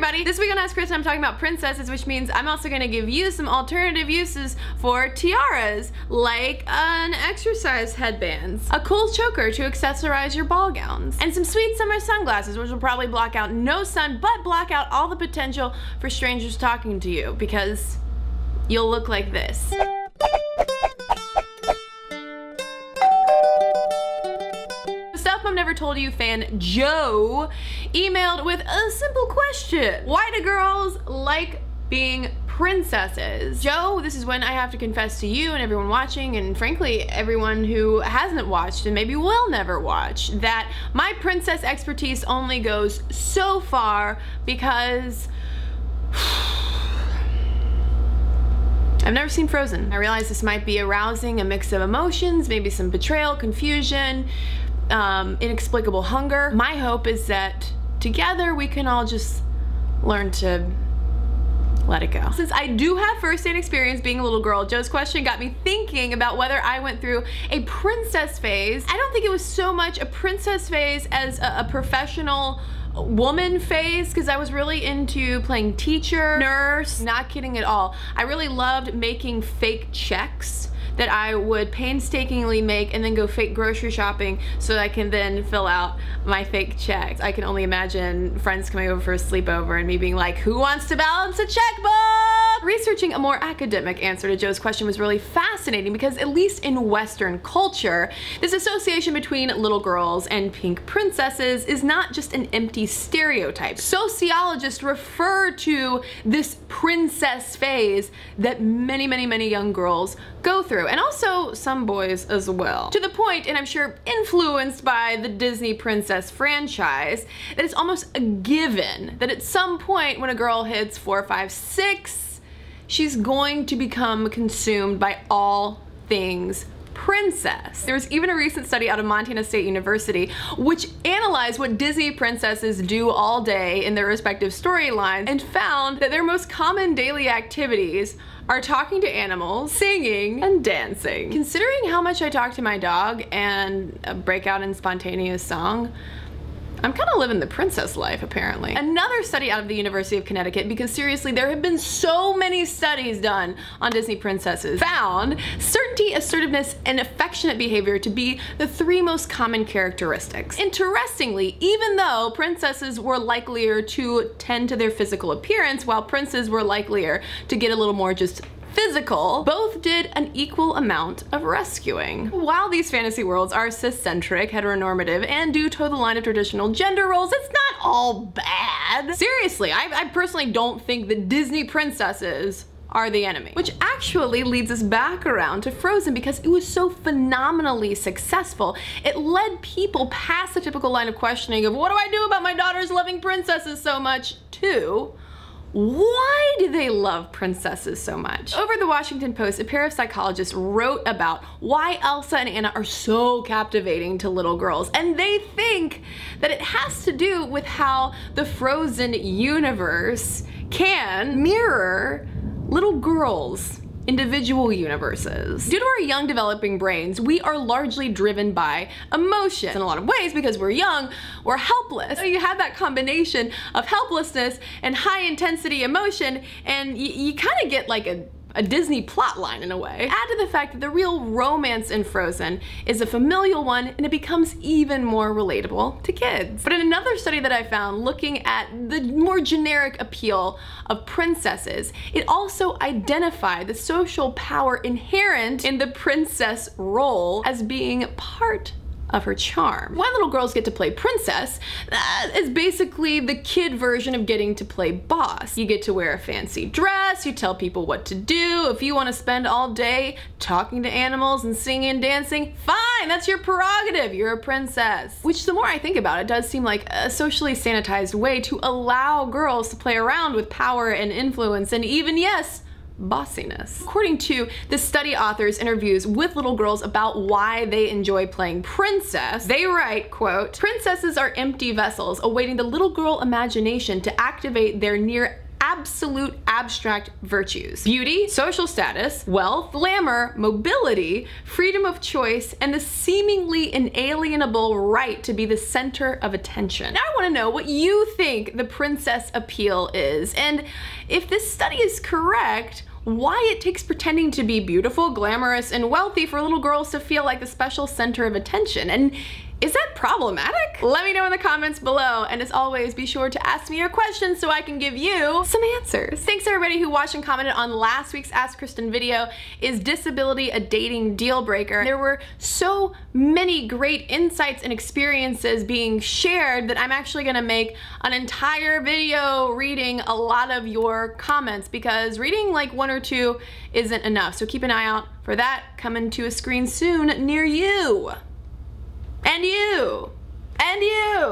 everybody! This week on Ask Kristen, I'm talking about princesses, which means I'm also going to give you some alternative uses for tiaras, like an exercise headbands, a cool choker to accessorize your ball gowns, and some sweet summer sunglasses, which will probably block out no sun, but block out all the potential for strangers talking to you, because you'll look like this. Stuff Mom Never Told You fan Joe emailed with a simple question. Why do girls like being princesses? Joe, this is when I have to confess to you and everyone watching, and frankly everyone who hasn't watched and maybe will never watch, that my princess expertise only goes so far because I've never seen Frozen. I realize this might be arousing a mix of emotions, maybe some betrayal, confusion, inexplicable hunger. My hope is that together we can all just learn to let it go. Since I do have first-hand experience being a little girl, Joe's question got me thinking about whether I went through a princess phase. I don't think it was so much a princess phase as a professional woman phase, because I was really into playing teacher, nurse, not kidding at all. I really loved making fake checks that I would painstakingly make and then go fake grocery shopping so that I can then fill out my fake checks. I can only imagine friends coming over for a sleepover and me being like, who wants to balance a checkbook? Researching a more academic answer to Joe's question was really fascinating because, at least in Western culture, this association between little girls and pink princesses is not just an empty stereotype. Sociologists refer to this princess phase that many young girls go through, and also some boys as well. To the point, and I'm sure influenced by the Disney princess franchise, that it's almost a given that at some point when a girl hits 4, 5, 6, she's going to become consumed by all things princess. There was even a recent study out of Montana State University which analyzed what Disney princesses do all day in their respective storylines and found that their most common daily activities are talking to animals, singing, and dancing. Considering how much I talk to my dog and break out in spontaneous song, I'm kind of living the princess life, apparently. Another study out of the University of Connecticut, because seriously, there have been so many studies done on Disney princesses, found certainty, assertiveness, and affectionate behavior to be the 3 most common characteristics. Interestingly, even though princesses were likelier to tend to their physical appearance, while princes were likelier to get a little more just physical, both did an equal amount of rescuing. While these fantasy worlds are cis-centric, heteronormative, and do toe the line of traditional gender roles, it's not all bad. Seriously, I personally don't think that Disney princesses are the enemy. Which actually leads us back around to Frozen, because it was so phenomenally successful. It led people past the typical line of questioning of what do I do about my daughters loving princesses so much to why do they love princesses so much? Over the Washington Post, a pair of psychologists wrote about why Elsa and Anna are so captivating to little girls, and they think that it has to do with how the Frozen universe can mirror little girls' individual universes. Due to our young developing brains, we are largely driven by emotion. In a lot of ways, because we're young, we're helpless. So you have that combination of helplessness and high intensity emotion, and you kind of get like a Disney plot line in a way. Add to the fact that the real romance in Frozen is a familial one, and it becomes even more relatable to kids. But in another study that I found looking at the more generic appeal of princesses, it also identified the social power inherent in the princess role as being part of her charm. When little girls get to play princess, that is basically the kid version of getting to play boss. You get to wear a fancy dress, you tell people what to do. If you want to spend all day talking to animals and singing and dancing, fine, that's your prerogative, you're a princess. Which, the more I think about it, does seem like a socially sanitized way to allow girls to play around with power and influence and even, yes, bossiness. According to the study authors' interviews with little girls about why they enjoy playing princess, they write, quote, "Princesses are empty vessels awaiting the little girl imagination to activate their near absolute abstract virtues: beauty, social status, wealth, glamour, mobility, freedom of choice, and the seemingly inalienable right to be the center of attention. Now I want to know what you think the princess appeal is, and if this study is correct, why it takes pretending to be beautiful, glamorous, and wealthy for little girls to feel like the special center of attention. And is that problematic? Let me know in the comments below, and as always, be sure to ask me your questions so I can give you some answers. Thanks everybody who watched and commented on last week's Ask Kristen video. Is disability a dating deal breaker? There were so many great insights and experiences being shared that I'm actually gonna make an entire video reading a lot of your comments, because reading like one or two isn't enough. So keep an eye out for that coming to a screen soon near you. And you. And you.